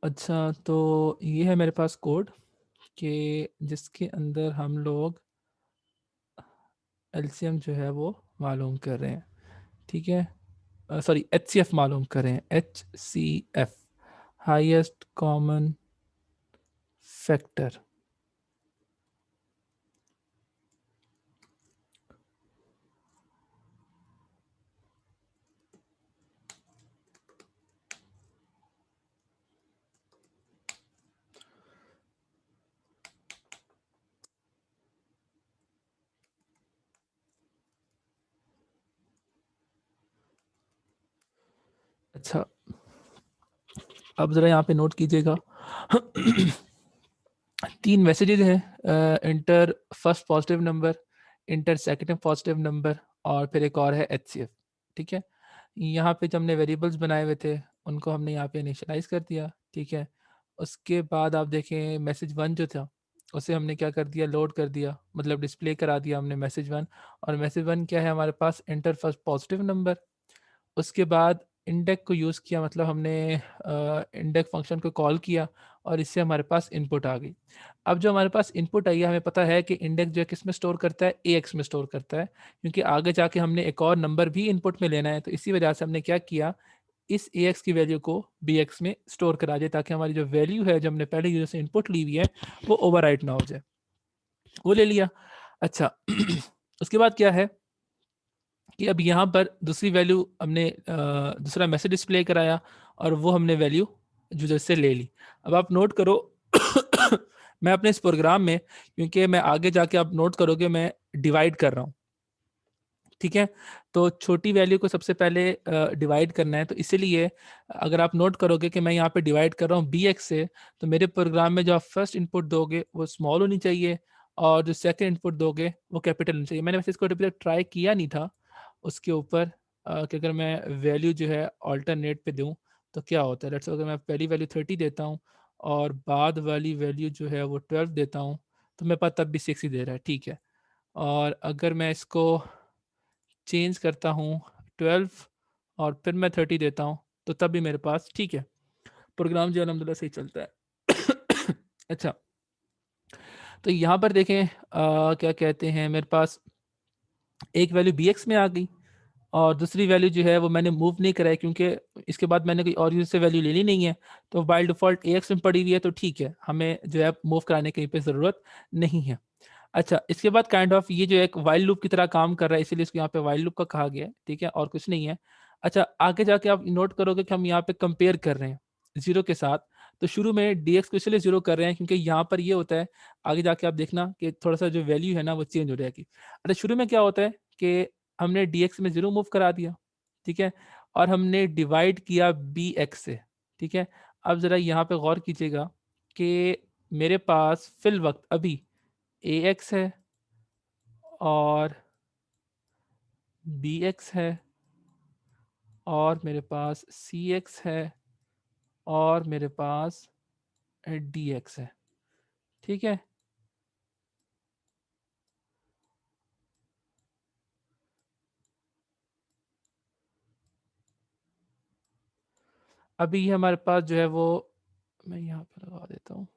Speaker 1: अच्छा, तो ये है मेरे पास कोड कि जिसके अंदर हम लोग एलसीएम जो है वो मालूम कर रहे हैं, ठीक है? सॉरी, एचसीएफ मालूम कर रहे हैं, एचसीएफ, हाईएस्ट कॉमन फैक्टर। अच्छा, अब ज़रा यहाँ पे नोट कीजिएगा। 3 मैसेजेस हैं, inter first positive number, inter second positive number और फिर एक और है एचसीएफ, ठीक है? यहाँ पे जो हमने वेरिएबल्स बनाए हुए थे, उनको हमने यहाँ पे इनिशियलाइज़ कर दिया, ठीक है? उसके बाद आप देखें मैसेज 1 जो था, उसे हमने क्या कर दिया, लोड कर दिया, मतलब डिस्प्ले करा दिया हमने मैसेज 1। और मैसेज 1 क्या है हमारे पास, इंटर फर्स्ट पॉजिटिव नंबर। उसके बाद इंडेक्स को यूज़ किया, मतलब हमने इंडेक्स फंक्शन को कॉल किया और इससे हमारे पास इनपुट आ गई। अब जो हमारे पास इनपुट आई है, हमें पता है कि इंडेक्स जो है किस में स्टोर करता है, एएक्स में स्टोर करता है, क्योंकि आगे जाके हमने एक और नंबर भी इनपुट में लेना है। तो इसी वजह से हमने क्या किया, इस एएक्स की वैल्यू को बीएक्स में स्टोर करा दिया, ताकि हमारी जो वैल्यू है, जो हमने पहले यूज़र से इनपुट ली हुई है, वो ओवरराइट ना हो जाए। वो ले लिया। अच्छा, उसके बाद क्या है कि अब यहाँ पर दूसरी वैल्यू हमने दूसरा मैसेज डिस्प्ले कराया और वो हमने वैल्यू यूजर से ले ली। अब आप नोट करो, मैं अपने इस प्रोग्राम में, क्योंकि मैं आगे जाके आप नोट करोगे मैं डिवाइड कर रहा हूँ, ठीक है? तो छोटी वैल्यू को सबसे पहले डिवाइड करना है, तो इसीलिए अगर आप नोट करोगे कि मैं यहाँ पे डिवाइड कर रहा हूँ bx से, तो मेरे प्रोग्राम में जो आप फर्स्ट इनपुट दोगे वो स्मॉल होनी चाहिए और जो सेकंड इनपुट दोगे वो कैपिटल होनी चाहिए। मैंने वैसे इसको अभी तक ट्राई किया नहीं था उसके ऊपर कि अगर मैं वैल्यू जो है अल्टरनेट पे दूँ तो क्या होता है। लेट्स से अगर मैं पहली वैल्यू 30 देता हूँ और बाद वाली वैल्यू जो है वो 12 देता हूँ, तो मेरे पास तब भी 6 ही दे रहा है, ठीक है? और अगर मैं इसको चेंज करता हूँ 12 और फिर मैं 30 देता हूँ, तो तब भी मेरे पास ठीक है, प्रोग्राम जो है अल्हम्दुलिल्लाह सही चलता है। अच्छा, तो यहाँ पर देखें क्या कहते हैं, मेरे पास एक वैल्यू bx में आ गई और दूसरी वैल्यू जो है वो मैंने मूव नहीं कराई, क्योंकि इसके बाद मैंने कोई और यूज़र से वैल्यू लेनी नहीं है, तो बाय डिफ़ॉल्ट ax में पड़ी हुई है, तो ठीक है, हमें जो है मूव कराने की कहीं पे ज़रूरत नहीं है। अच्छा, इसके बाद काइंड ऑफ ये जो एक व्हाइल लूप की तरह काम कर रहा है, इसीलिए इसको यहाँ पे व्हाइल लूप का कहा गया है, ठीक है? और कुछ नहीं है। अच्छा, आगे जाके आप नोट करोगे कि हम यहाँ पे कंपेयर कर रहे हैं 0 के साथ, तो शुरू में dx को इसलिए 0 कर रहे हैं क्योंकि यहाँ पर ये होता है, आगे जाके आप देखना कि थोड़ा-सा जो वैल्यू है ना वो चेंज हो जाएगी। अच्छा, शुरू में क्या होता है कि हमने dx में 0 मूव करा दिया, ठीक है? और हमने डिवाइड किया bx से, ठीक है? अब ज़रा यहाँ पे गौर कीजिएगा कि मेरे पास फिल वक़्त अभी ax है और bx है और मेरे पास cx है और मेरे पास dx है, ठीक है? अभी ये हमारे पास जो है वो, मैं यहाँ पे लगा देता हूँ।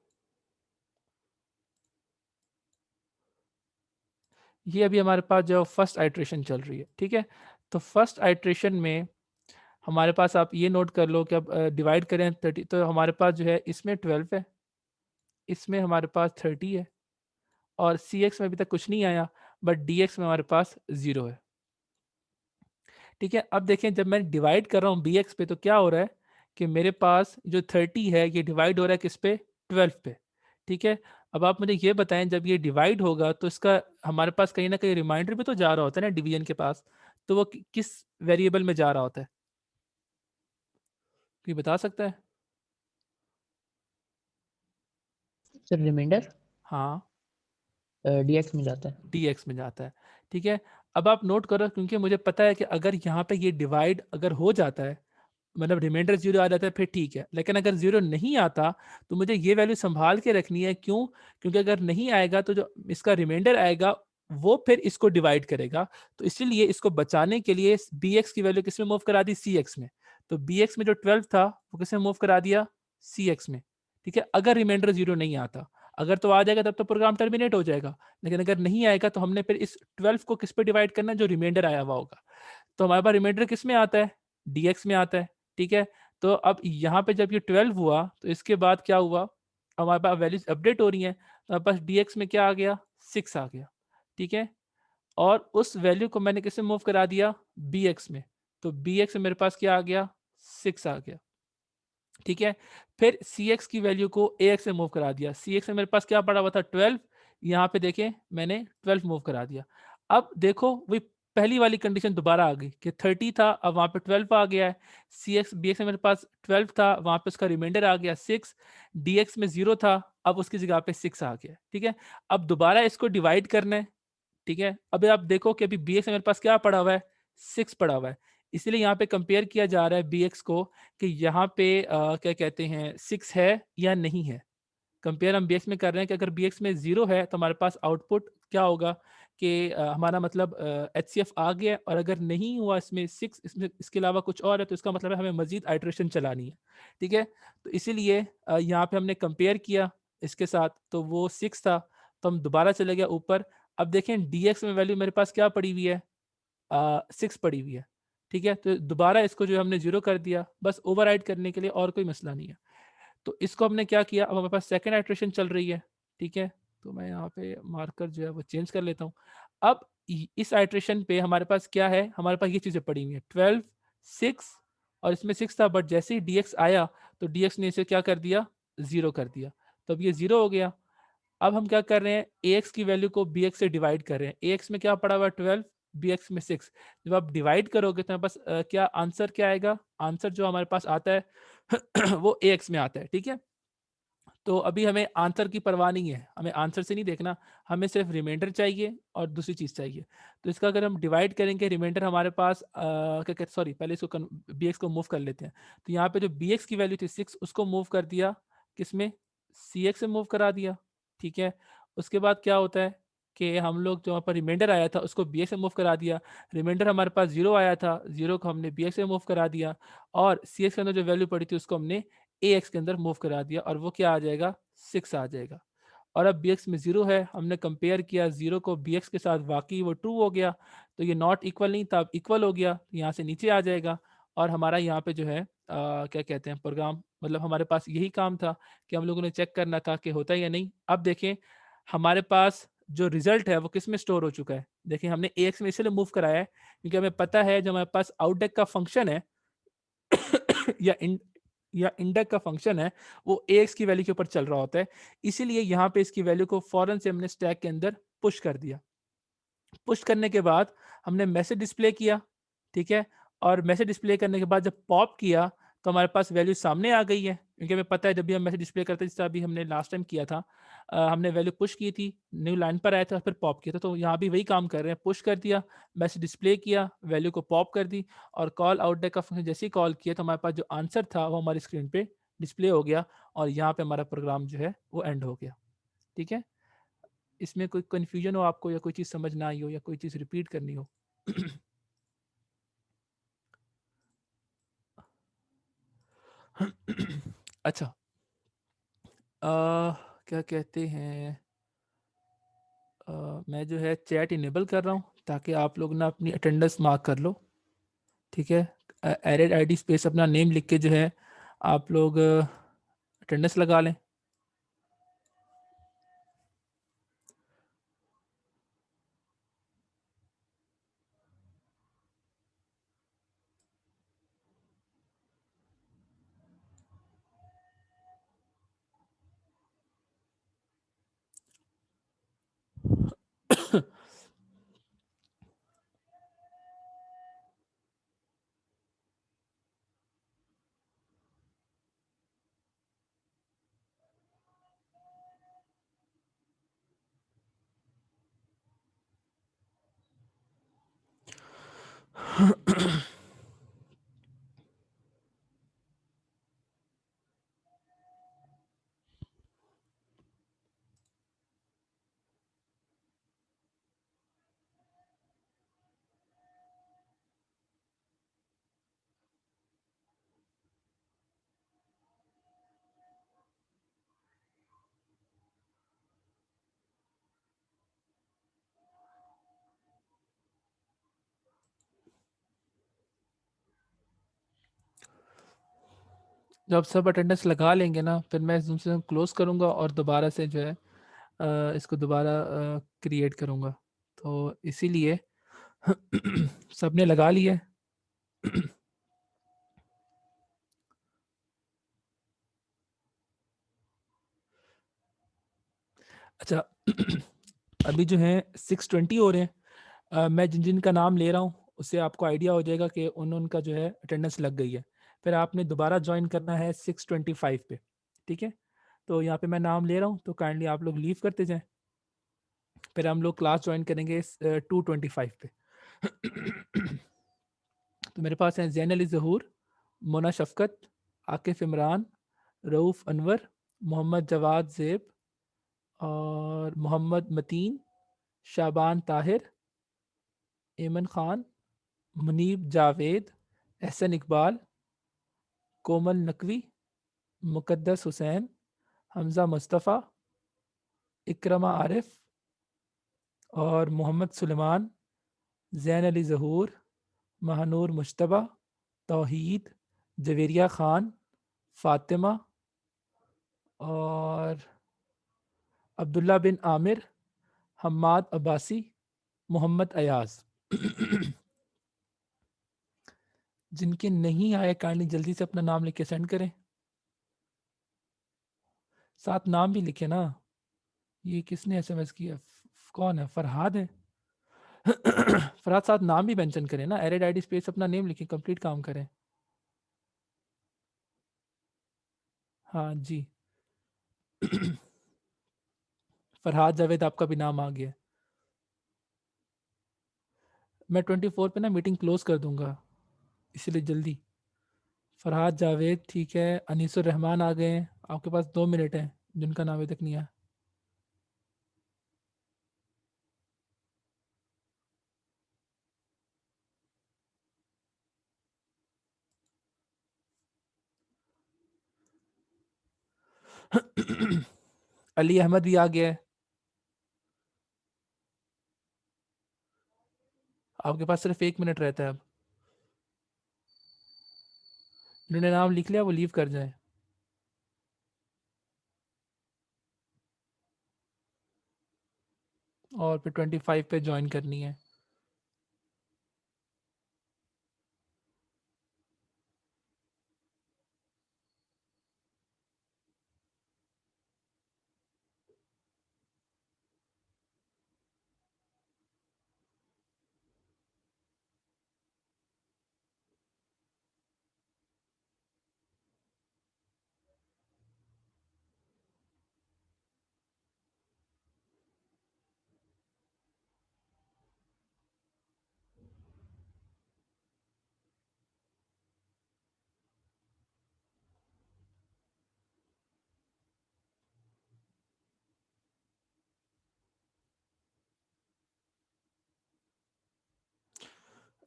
Speaker 1: ये अभी हमारे पास जो फर्स्ट आइट्रेशन चल रही है, ठीक है? तो फर्स्ट आइट्रेशन में हमारे पास आप ये नोट कर लो कि अब डिवाइड करें 30, तो हमारे पास जो है इसमें 12 है, इसमें हमारे पास 30 है और cx में अभी तक कुछ नहीं आया, बट dx में हमारे पास 0 है। ठीक है, अब देखें जब मैं डिवाइड कर रहा हूँ bx पे, तो क्या हो रहा है कि मेरे पास जो 30 है ये डिवाइड हो रहा है किस पे, 12 पे, ठीक है? अब आप मुझे ये बताएं, जब ये डिवाइड होगा तो इसका हमारे पास कहीं ना कहीं रिमाइंडर भी तो जा रहा होता है ना डिवीजन के पास, तो वो किस वेरिएबल में जा रहा होता है, कोई बता सकता है?
Speaker 2: सर रिमाइंडर
Speaker 1: हाँ,
Speaker 2: डीएक्स में जाता है।
Speaker 1: dx में जाता है, ठीक है? अब आप नोट करो, क्योंकि मुझे पता है कि अगर यहाँ पे ये डिवाइड अगर हो जाता है, मतलब रिमाइंडर 0 आ जाता है, फिर ठीक है, लेकिन अगर 0 नहीं आता तो मुझे ये वैल्यू संभाल के रखनी है। क्यों? क्योंकि अगर नहीं आएगा तो जो इसका रिमाइंडर आएगा वो फिर इसको डिवाइड करेगा। तो इसीलिए इसको बचाने के लिए बी एक्स की वैल्यू किस में मूव करा दी, सी एक्स में। तो बी एक्स में जो 12 था वो किस में मूव करा दिया, सी एक्स में। ठीक है, अगर रिमाइंडर 0 नहीं आता, अगर तो आ जाएगा तब तो प्रोग्राम टर्मिनेट हो जाएगा, लेकिन अगर नहीं आएगा तो हमने फिर इस 12 को किस पे डिवाइड करना है, जो रिमाइंडर आया हुआ होगा। तो हमारे पास रिमाइंडर किस में आता है, डीएक्स में आता है। ठीक है, तो अब यहाँ पे जब ये 12 हुआ तो इसके बाद क्या हुआ, हमारे पास वैल्यूज अपडेट हो रही हैं, तो हमारे पास डीएक्स में क्या आ गया, 6 आ गया। ठीक है, और उस वैल्यू को मैंने किसमें मूव करा दिया, बी एक्स में। तो बी एक्स में मेरे पास क्या आ गया, 6 आ गया। ठीक है, फिर सी एक्स की वैल्यू को ए एक्स में मूव करा दिया। सी एक्स में मेरे पास क्या पड़ा हुआ था, 12। यहाँ पे देखें मैंने 12 मूव करा दिया। अब देखो वही पहली वाली कंडीशन दोबारा आ गई कि 30 था, अब वहाँ पे 12 आ गया है। सी एक्स बी एक्स में मेरे पास 12 था, वहाँ पे उसका रिमाइंडर आ गया 6। डी एक्स में 0 था, अब उसकी जगह पे 6 आ गया। ठीक है, अब दोबारा इसको डिवाइड करना है। ठीक है, अभी आप देखो कि अभी बी एक्स में मेरे पास क्या पड़ा हुआ है, 6 पड़ा हुआ है। इसीलिए यहाँ पे कंपेयर किया जा रहा है बी एक्स को कि यहाँ पे क्या कहते हैं 6 है या नहीं है। कंपेयर हम बीएक्स में कर रहे हैं कि अगर बीएक्स में 0 है तो हमारे पास आउटपुट क्या होगा कि हमारा मतलब एचसीएफ आ गया है, और अगर नहीं हुआ इसमें 6, इसमें इसके अलावा कुछ और है, तो इसका मतलब है हमें मजीद आइट्रेशन चलानी है। ठीक है, तो इसीलिए यहाँ पे हमने कंपेयर किया इसके साथ, तो वो 6 था, तो हम दोबारा चले गए ऊपर। अब देखें डीएक्स में वैल्यू मेरे पास क्या पड़ी हुई है, 6 पड़ी हुई है। ठीक है, तो दोबारा इसको जो हमने 0 कर दिया, बस ओवरराइड करने के लिए, और कोई मसला नहीं है। तो इसको हमने क्या किया, अब हमारे पास सेकंड आइट्रेशन चल रही है। ठीक है, तो मैं यहाँ पे मार्कर जो है वो चेंज कर लेता हूँ। अब इस आइट्रेशन पे हमारे पास क्या है, हमारे पास ये चीज़ें पड़ी हुई हैं 12, 6, और इसमें 6 था, बट जैसे ही डीएक्स आया तो डीएक्स ने इसे क्या कर दिया, 0 कर दिया। तो अब ये 0 हो गया। अब हम क्या कर रहे हैं, ए एक्स की वैल्यू को बी एक्स से डिवाइड कर रहे हैं। ए एक्स में क्या पड़ा हुआ है, 12, बी एक्स में 6। जब आप डिवाइड करोगे तो हमारे पास क्या आंसर क्या आएगा, आंसर जो हमारे पास आता है वो ए एक्स में आता है। ठीक है, तो अभी हमें आंसर की परवाह नहीं है, हमें आंसर से नहीं देखना, हमें सिर्फ रिमाइंडर चाहिए और दूसरी चीज़ चाहिए। तो इसका अगर हम डिवाइड करेंगे, रिमाइंडर हमारे पास क्या कहते, सॉरी पहले इसको बी एक्स को मूव कर लेते हैं। तो यहाँ पे जो बी एक्स की वैल्यू थी 6, उसको मूव कर दिया किसमें, सी एक्स में मूव करा दिया। ठीक है, उसके बाद क्या होता है कि हम लोग जो वहाँ पर रिमाइंडर आया था उसको बी एक्स में मूव करा दिया। रिमाइंडर हमारे पास 0 आया था, 0 को हमने बी एक्स में मूव करा दिया, और सी एक्स के अंदर जो वैल्यू पड़ी थी उसको हमने ए एक्स के अंदर मूव करा दिया, और वो क्या आ जाएगा, 6 आ जाएगा। और अब बी एक्स में 0 है, हमने कंपेयर किया 0 को बी एक्स के साथ, वाकई वो ट्रू हो गया। तो ये नॉट इक्वल नहीं था, अब इक्वल हो गया, यहाँ से नीचे आ जाएगा। और हमारा यहाँ पे जो है क्या कहते हैं प्रोग्राम, मतलब हमारे पास यही काम था कि हम लोगों ने चेक करना था कि होता है या नहीं। अब देखें हमारे पास जो रिजल्ट है वो किस में स्टोर हो चुका है। देखिए हमने ए एक्स में इसलिए मूव कराया है क्योंकि हमें पता है जो हमारे पास आउटडेक का फंक्शन है या या इंडेक्स का फंक्शन है, वो एक्स की वैल्यू के ऊपर चल रहा होता है। इसीलिए यहाँ पे इसकी वैल्यू को फौरन से हमने स्टैक के अंदर पुश कर दिया। पुश करने के बाद हमने मैसेज डिस्प्ले किया। ठीक है, और मैसेज डिस्प्ले करने के बाद जब पॉप किया तो हमारे पास वैल्यू सामने आ गई है, क्योंकि हमें पता है जब भी हम मैसेज डिस्प्ले करते हैं, जैसा अभी हमने लास्ट टाइम किया था, हमने वैल्यू पुश की थी, न्यू लाइन पर आया था, फिर पॉप किया था। तो यहाँ भी वही काम कर रहे हैं, पुश कर दिया, मैसेज डिस्प्ले किया, वैल्यू को पॉप कर दी, और कॉल आउटडेक का फंक्शन जैसे ही कॉल किया तो हमारे पास जो आंसर था वो हमारी स्क्रीन पे डिस्प्ले हो गया, और यहाँ पे हमारा प्रोग्राम जो है वो एंड हो गया। ठीक है, इसमें कोई कन्फ्यूजन हो आपको, या कोई चीज़ समझ ना आई हो, या कोई चीज़ रिपीट करनी हो? अच्छा, क्या कहते हैं, मैं जो है चैट इनेबल कर रहा हूँ ताकि आप लोग ना अपनी अटेंडेंस मार्क कर लो। ठीक है, एरेड आईडी स्पेस अपना नेम लिख के जो है आप लोग अटेंडेंस लगा लें। जब सब अटेंडेंस लगा लेंगे ना, फिर मैं जूम से क्लोज करूँगा और दोबारा से जो है इसको दोबारा क्रिएट करूँगा। तो इसीलिए सबने लगा लिया है। अच्छा, अभी जो है 6:20 हो रहे हैं। मैं जिन जिन का नाम ले रहा हूँ उससे आपको आइडिया हो जाएगा कि उनका जो है अटेंडेंस लग गई है। फिर आपने दोबारा ज्वाइन करना है 6:25 पे, ठीक है? तो यहाँ पे मैं नाम ले रहा हूँ, तो काइंडली आप लोग लीव करते जाएं। फिर हम लोग क्लास ज्वाइन करेंगे 2:25 पे। तो मेरे पास हैं ज़ैन अली ज़हूर, मोना शफ़क़त, आकिफ़ इमरान, रऊफ़ अनवर, मोहम्मद जवाद ज़ेब और मोहम्मद मतीन, शाबान ताहिर, ऐमन ख़ान, मुनीब जावेद, एहसन इकबाल, कोमल नकवी, मुक़द्दस हुसैन, हमज़ा मुस्तफ़ा, इकरमा आरिफ और मोहम्मद सुलेमान, ज़ैन अली ज़हूर, महानूर मुज्तबा, तौहीद, जवेरिया ख़ान, फ़ातिमा और अब्दुल्ला बिन आमिर, हम्माद अब्बासी, मोहम्मद अयाज़। जिनके नहीं आए काइंडली जल्दी से अपना नाम लिख के सेंड करें। साथ नाम भी लिखे ना। ये किसने एसएमएस किया? कौन है? फरहाद है? फरहाद साथ नाम भी मेंशन करें ना, एरेड आईडी स्पेस अपना नेम लिखें, कंप्लीट काम करें। हाँ जी। फरहाद जावेद आपका भी नाम आ गया। मैं 24 पे ना मीटिंग क्लोज कर दूंगा, इसलिए जल्दी। फरहाद जावेद ठीक है। अनीसुर रहमान आ गए हैं, आपके पास 2 मिनट हैं, जिनका नाम अभी तक नहीं आया। अली अहमद भी आ गया है। आपके पास सिर्फ 1 मिनट रहता है अब। जिन्होंने नाम लिख लिया वो लीव कर जाए। और फिर 25 पे ज्वाइन करनी है।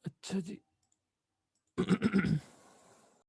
Speaker 1: अच्छा जी।